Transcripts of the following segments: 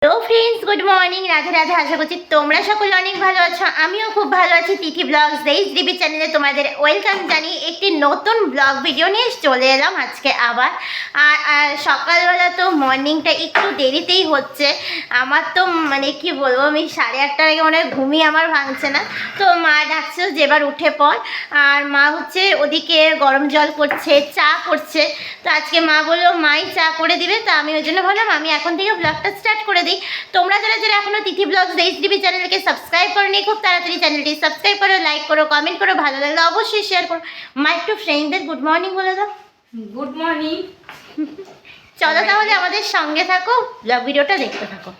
তো friends, good morning, Radhe Radhe. আশা করছি তোমরা সকলে অনেক ভালো আছো। আমিও খুব ভালো আছি। তিথি ব্লগস দেশদ্রীপী চ্যানেলে তোমাদের ওয়েলকাম জানিয়ে একটি নতুন ব্লগ ভিডিও নিয়ে চলে এলাম আজকে আবার। আর সকালবেলা তো মর্নিংটা একটু দেরিতেই হচ্ছে। আমার তো মানে কি বলবো, আমি 8:30টার আগে মনে হয় ঘুমিয়ে আমার ভাঙছে না। তো মা ডাকছে যে এবার উঠে পড়। আর মা হচ্ছে ওদিকে গরম জল করছে, চা করছে। তো আজকে মা বললো মাই চা করে দিবে। তা আমি ওই জন্য ভাবলাম আমি এখন থেকে ব্লগটা স্টার্ট করে দিই। তোমরা যারা যারা এখনো তিথি ব্লগস দেশদ্রীপী চ্যানেলকে সাবস্ক্রাইব করোনি, খুব তাড়াতাড়ি চ্যানেলটি সাবস্ক্রাইব করো, লাইক করো, কমেন্ট করো, ভালো লাগলে অবশ্যই শেয়ার করো। মা একটু ফ্রেন্ডদের গুড মর্নিং বলে দাও। Good morning. চলো তাহলে আমাদের সঙ্গে থাকো, ব্লগ ভিডিওটা দেখতে থাকো।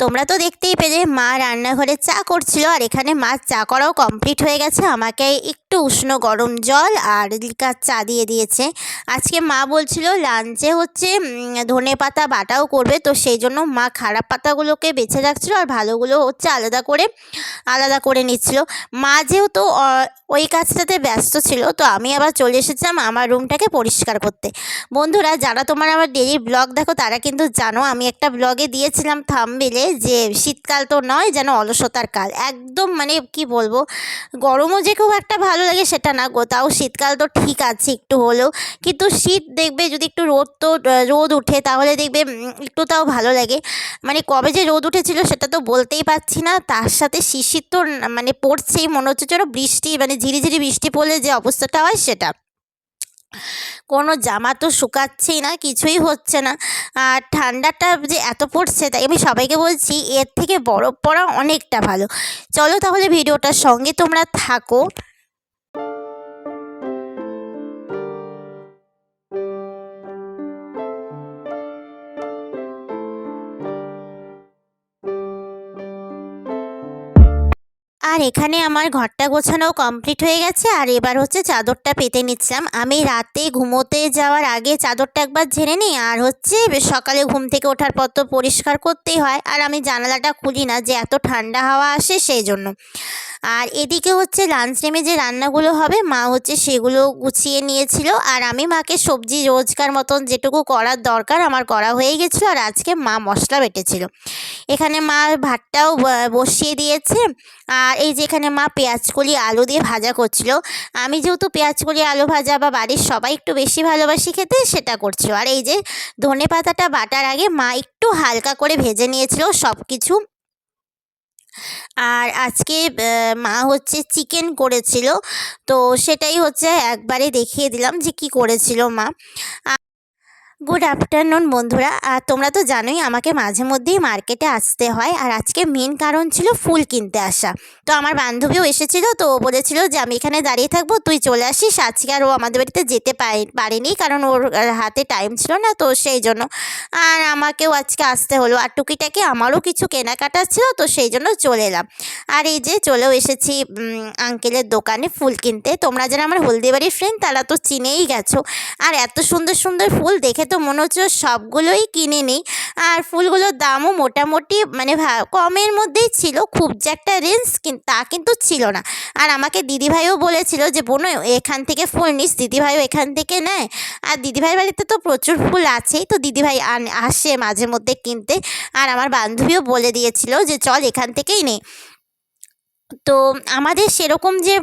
তোমরা তো দেখতেই পেলে মা রান্নাঘরে চা করছিল, আর এখানে মা চা করাও কমপ্লিট হয়ে গেছে। আমাকে একটু উষ্ণ গরম জল আর লিকার চা দিয়ে দিয়েছে। আজকে মা বলছিল লাঞ্চে হচ্ছে ধনে পাতা বাটাও করবে, তো সেই জন্য মা খারাপ পাতাগুলোকে বেছে রাখছিল আর ভালোগুলো হচ্ছে আলাদা করে নিচ্ছিল। মা যেহেতু ওই কাজটাতে ব্যস্ত ছিল, তো আমি আবার চলে এসেছিলাম আমার রুমটাকে পরিষ্কার করতে। বন্ধুরা, যারা তোমার আমার ডেলি ব্লগ দেখো তারা কিন্তু জানো আমি একটা ব্লগে দিয়েছিলাম থাম্বনেইলে যে শীতকাল তো নয়, যেন অলসতার কাল। একদম মানে কি বলবো, গরমও যে খুব একটা ভালো লাগে সেটা না গো, তাও শীতকাল তো ঠিক আছে একটু হলেও, কিন্তু শীত দেখবে যদি একটু রোদ উঠে তাহলে দেখবে একটু তাও ভালো লাগে। মানে কবে যে রোদ উঠেছিল সেটা তো বলতেই পারছি না, তার সাথে শিশির তো মানে পড়ছেই, মনে হচ্ছে যেন বৃষ্টি, মানে ঝিরিঝিরি বৃষ্টি পড়লে যে অবস্থাটা হয় সেটা। কোনো জামা তো শুকাচ্ছেই না, কিছুই হচ্ছে না। আর ঠান্ডাটা যে এত পড়ছে, তাই আমি সবাইকে বলছি এর থেকে বরফ পড়া অনেকটা ভালো। চলো তাহলে ভিডিওটার সঙ্গে তোমরা থাকো। আর এখানে আমার ঘরটা গোছানোও কমপ্লিট হয়ে গেছে, আর এবার হচ্ছে চাদরটা পেতে নিচ্ছিলাম। আমি রাতে ঘুমোতে যাওয়ার আগে চাদরটা একবার ঝেড়ে নিই, আর হচ্ছে সকালে ঘুম থেকে ওঠার পর তো পরিষ্কার করতেই হয়। আর আমি জানালাটা খুলি না, যে এত ঠান্ডা হাওয়া আসে সেই জন্য। আর এদিকে হচ্ছে লাঞ্চ টাইমে যে রান্নাগুলো হবে মা হচ্ছে সেগুলো গুছিয়ে নিয়েছিল, আর আমি মাকে সবজি রোজকার মতন যেটুকু করার দরকার আমার করা হয়ে গেছিলো। আর আজকে মা মশলা বেটেছিল। এখানে মা ভাতটাও বসিয়ে দিয়েছে। আর এই যে এখানে মা পেঁয়াজকলি আলু দিয়ে ভাজা করছিল। আমি যেহেতু পেঁয়াজকলি আলু ভাজা বা বাড়ির সবাই একটু বেশি ভালোবাসি খেতে, সেটা করছিল। আর এই যে ধনে পাতাটা বাটার আগে মা একটু হালকা করে ভেজে নিয়েছিল সব কিছু। আর আজকে মা হচ্ছে চিকেন করেছিল, তো সেটাই হচ্ছে একবারে দেখিয়ে দিলাম যে কি করেছিল মা। গুড আফটারনুন বন্ধুরা। আর তোমরা তো জানোই আমাকে মাঝে মধ্যেই মার্কেটে আসতে হয়, আর আজকে মেন কারণ ছিল ফুল কিনতে আসা। তো আমার বান্ধবীও এসেছিল, তো ও বলেছিল যে আমি এখানে দাঁড়িয়ে থাকবো, তুই চলে আসিস। আজকে আর ও আমাদের বাড়িতে যেতে পারেনি, কারণ ওর হাতে টাইম ছিল না, তো সেই জন্য। আর আমাকেও আজকে আসতে হলো, আর টুকিটাকি আমারও কিছু কেনাকাটা ছিল, তো সেই জন্য চলে এলাম। আর এই যে চলেও এসেছি আঙ্কেলের দোকানে ফুল কিনতে। তোমরা যারা আমার হলদিবাড়ির ফ্রেন্ড তারা তো চিনেই গেছো। আর এত সুন্দর সুন্দর ফুল দেখে তো মনে হচ্ছে সবগুলোই কিনে নিই। আর ফুলগুলোর দামও মোটামুটি মানে কমের মধ্যেই ছিল, খুব যে একটা রেঞ্জ তা কিন্তু ছিল না। আর আমাকে দিদিভাইও বলেছিল যে বোন এখান থেকে ফুল নিস, দিদিভাইও এখান থেকে নেয়। আর দিদিভাইয়ের বাড়িতে তো প্রচুর ফুল আছেই, তো দিদিভাই আসে মাঝে মধ্যে কিনতে। আর আমার বান্ধবীও বলে দিয়েছিল যে চল এখান থেকেই নে। তো আমাদের সেরকম যে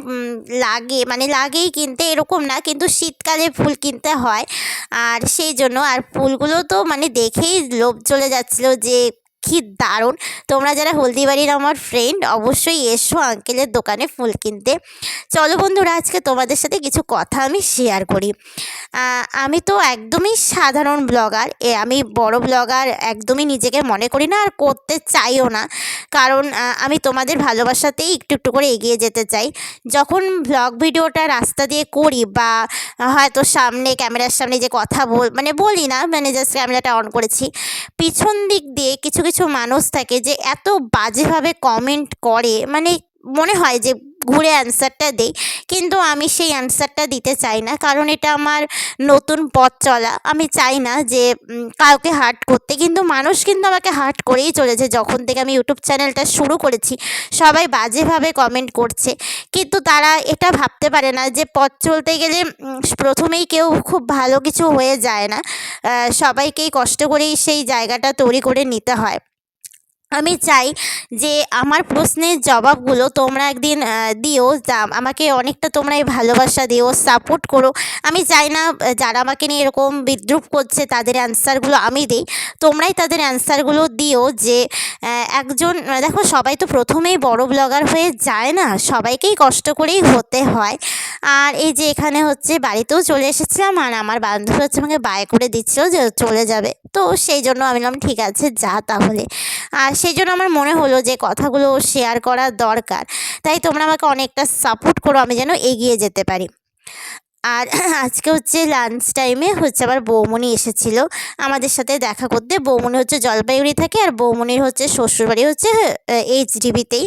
লাগেই কিনতে এরকম না, কিন্তু শীতকালে ফুল কিনতে হয়। আর সেই জন্য আর ফুলগুলো তো মানে দেখেই লোভ চলে যাচ্ছিলো যে কি দারুণ। তোমরা যারা হলদিবাড়ির আমার ফ্রেন্ড অবশ্যই এসো আঙ্কেলের দোকানে ফুল কিনতে। চলো বন্ধুরা, আজকে তোমাদের সাথে কিছু কথা আমি শেয়ার করি। আমি তো একদমই সাধারণ ব্লগার, আমি বড় ব্লগার একদমই নিজেকে মনে করি না, আর করতে চাইও না। কারণ আমি তোমাদের ভালোবাসাতেই একটু একটু করে এগিয়ে যেতে চাই। যখন ব্লগ ভিডিওটা রাস্তা দিয়ে করি, বা হয়তো ক্যামেরার সামনে যে কথা বলি না, মানে জাস্ট ক্যামেরাটা অন করেছি, পিছন দিক দিয়ে কিছু কিছু মানুষ থাকে যে এত বাজেভাবে কমেন্ট করে, মানে মনে হয় যে ঘুরে অ্যান্সারটা দেই, কিন্তু আমি সেই অ্যান্সারটা দিতে চাই না, কারণ এটা আমার নতুন পথ চলা। আমি চাই না যে কাউকে হার্ট করতে, কিন্তু মানুষ কিন্তু আমাকে হার্ট করেই চলেছে। যখন থেকে আমি ইউটিউব চ্যানেলটা শুরু করেছি সবাই বাজেভাবে কমেন্ট করছে, কিন্তু তারা এটা ভাবতে পারে না যে পথ চলতে গেলে প্রথমেই কেউ খুব ভালো কিছু হয়ে যায় না, সবাইকেই কষ্ট করেই সেই জায়গাটা তৈরি করে নিতে হয়। আমি চাই যে আমার প্রশ্নের জবাবগুলো তোমরা একদিন দিও, আমাকে অনেকটা তোমরা এই ভালোবাসা দিও, সাপোর্ট করো। আমি চাই না যারা আমাকে নিয়ে এরকম বিদ্রূপ করছে তাদের অ্যান্সারগুলো আমি দিই, তোমরাই তাদের অ্যান্সারগুলো দিও। যে একজন দেখো, সবাই তো প্রথমেই বড় ব্লগার হয়ে যায় না, সবাইকেই কষ্ট করেই হতে হয়। আর এই যে এখানে হচ্ছে বাড়িতেও চলে এসেছিলাম, আর আমার বান্ধবী হচ্ছে আমাকে বাই করে দিচ্ছিল যে চলে যাবে, তো সেই জন্য আমি বললাম ঠিক আছে যা তাহলে। আর সেই জন্য আমার মনে হলো যে কথাগুলো শেয়ার করা দরকার, তাই তোমরা আমাকে অনেকটা সাপোর্ট করো আমি যেন এগিয়ে যেতে পারি। আর আজকে হচ্ছে লাঞ্চ টাইমে হচ্ছে আবার বৌমনি এসেছিলো আমাদের সাথে দেখা করতে। বৌমনি হচ্ছে জলপাইগুড়ি থাকে, আর বৌমনির হচ্ছে শ্বশুরবাড়ি হচ্ছে এইচডিবিতেই।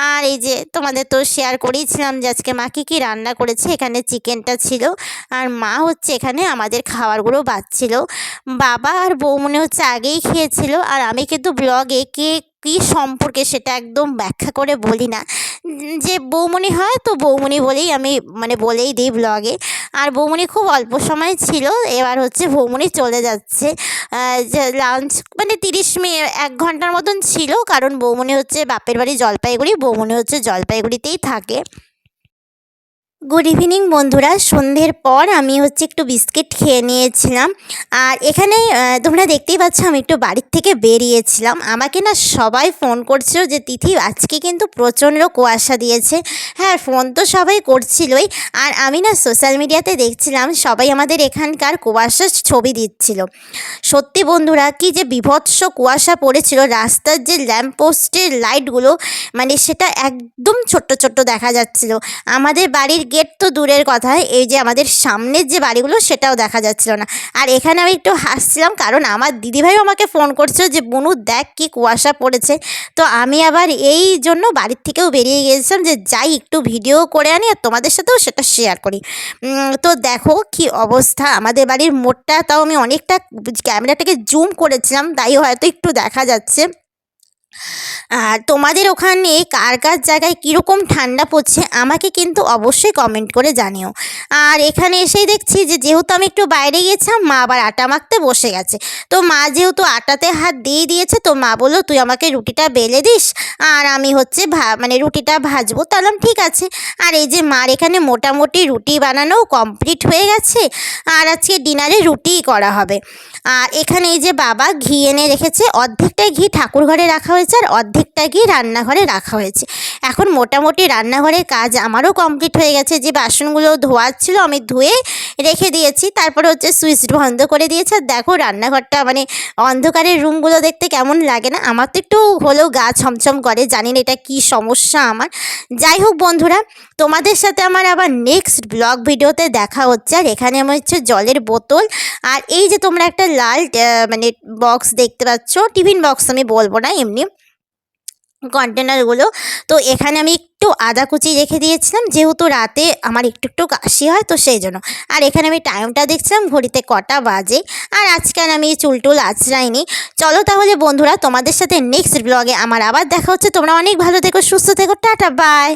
আর এই যে তোমাদের তো শেয়ার করেইছিলাম যে আজকে মা কী রান্না করেছে। এখানে চিকেনটা ছিল, আর মা হচ্ছে এখানে আমাদের খাবারগুলো বাছছিল। বাবা আর বৌমনি হচ্ছে আগেই খেয়েছিল, আর আমি কিন্তু ব্লগে কে কী সম্পর্কে সেটা একদম ব্যাখ্যা করে বলি না, যে বৌমনি হয় তো বৌমনি বলেই আমি মানে বলেই দিই ব্লগে। আর বৌমনি খুব অল্প সময় ছিল, এবার হচ্ছে বৌমনি চলে যাচ্ছে। যে লাঞ্চ মানে 30 মিনিট 1 ঘন্টার মতন ছিল, কারণ বৌমনি হচ্ছে বাপের বাড়ি জলপাইগুড়ি, বৌমনি হচ্ছে জলপাইগুড়িতেই থাকে। গুড ইভিনিং বন্ধুরা, সন্ধ্যের পর আমি হচ্ছে একটু বিস্কিট খেয়ে নিয়েছিলাম। আর এখানে তোমরা দেখতেই পাচ্ছ আমি একটু বাড়ির থেকে বেরিয়েছিলাম। আমাকে না সবাই ফোন করছিল যে তিথি আজকে কিন্তু প্রচণ্ড কুয়াশা দিয়েছে। হ্যাঁ, ফোন তো সবাই করছিলই, আর আমি না সোশ্যাল মিডিয়াতে দেখছিলাম সবাই আমাদের এখানকার কুয়াশার ছবি দিচ্ছিল। সত্যি বন্ধুরা, কি যে বীভৎস কুয়াশা পড়েছিল, রাস্তার যে ল্যাম্পপোস্টের লাইটগুলো মানে সেটা একদম ছোট্ট ছোট্ট দেখা যাচ্ছিল। আমাদের বাড়ির গেট তো দূরের কথা, এই যে আমাদের সামনের যে বাড়িগুলো সেটাও দেখা যাচ্ছিল না। আর এখানে আমি একটু হাসছিলাম, কারণ আমার দিদিভাইও আমাকে ফোন করছিল যে বনু দেখ কি কুয়াশা পড়েছে। তো আমি আবার এই জন্য বাড়ির থেকেও বেরিয়ে গিয়েছিলাম যে যাই একটু ভিডিও করে আনি আর তোমাদের সাথেও সেটা শেয়ার করি। তো দেখো কি অবস্থা আমাদের বাড়ির মোড়টা, তাও আমি অনেকটা ক্যামেরাটাকে জুম করেছিলাম তাই হয়তো একটু দেখা যাচ্ছে। আর তোমাদের ওখানে কার কার জায়গায় কীরকম ঠান্ডা পড়ছে আমাকে কিন্তু অবশ্যই কমেন্ট করে জানিও। আর এখানে এসেই দেখছি যে যেহেতু আমি একটু বাইরে গিয়েছিলাম, মা আবার আটা মাখতে বসে গেছে। তো মা যেহেতু আটাতে হাত দিয়ে দিয়েছে, তো মা বললো তুই আমাকে রুটিটা বেলে দিস, আর আমি হচ্ছে মানে রুটিটা ভাজবো। তাহলে ঠিক আছে। আর এই যে মার এখানে মোটামুটি রুটি বানানো কমপ্লিট হয়ে গেছে, আর আজকে ডিনারে রুটিই করা হবে। আর এখানে এই যে বাবা ঘি এনে রেখেছে, অর্ধেকটা ঘি ঠাকুর ঘরে রাখা হয়েছে আর অর্ধেকটা ঘি রান্নাঘরে রাখা হয়েছে। এখন মোটামুটি রান্নাঘরের কাজ আমারও কমপ্লিট হয়ে গেছে। যে বাসনগুলো ধোয়ার ছিল আমি ধুয়ে রেখে দিয়েছি, তারপরে হচ্ছে সুইচ বন্ধ করে দিয়েছে। আর দেখো রান্নাঘরটা মানে অন্ধকারের রুমগুলো দেখতে কেমন লাগে না? আমার তো একটু হলেও গা ছমছম করে, জানি না এটা কী সমস্যা আমার। যাই হোক বন্ধুরা, তোমাদের সাথে আমার আবার নেক্সট ব্লগ ভিডিওতে দেখা হচ্ছে। আর এখানে আমার হচ্ছে জলের বোতল, আর এই যে তোমরা একটা লাল মানে বক্স দেখতে পাচ্ছ, টিফিন বক্স আমি বলবো না, এমনি কন্টেনারগুলো। তো এখানে আমি একটু আদা কুচি রেখে দিয়েছিলাম, যেহেতু রাতে আমার একটু একটু কাশি হয় তো সেই জন্য। আর এখানে আমি টাইমটা দেখছিলাম ঘড়িতে কটা বাজে। আর আজকাল আমি চুল টুল আঁচড়াইনি। চলো তাহলে বন্ধুরা, তোমাদের সাথে নেক্সট ব্লগে আমার আবার দেখা হচ্ছে। তোমরা অনেক ভালো থেকো, সুস্থ থেকো, টাটা বাই।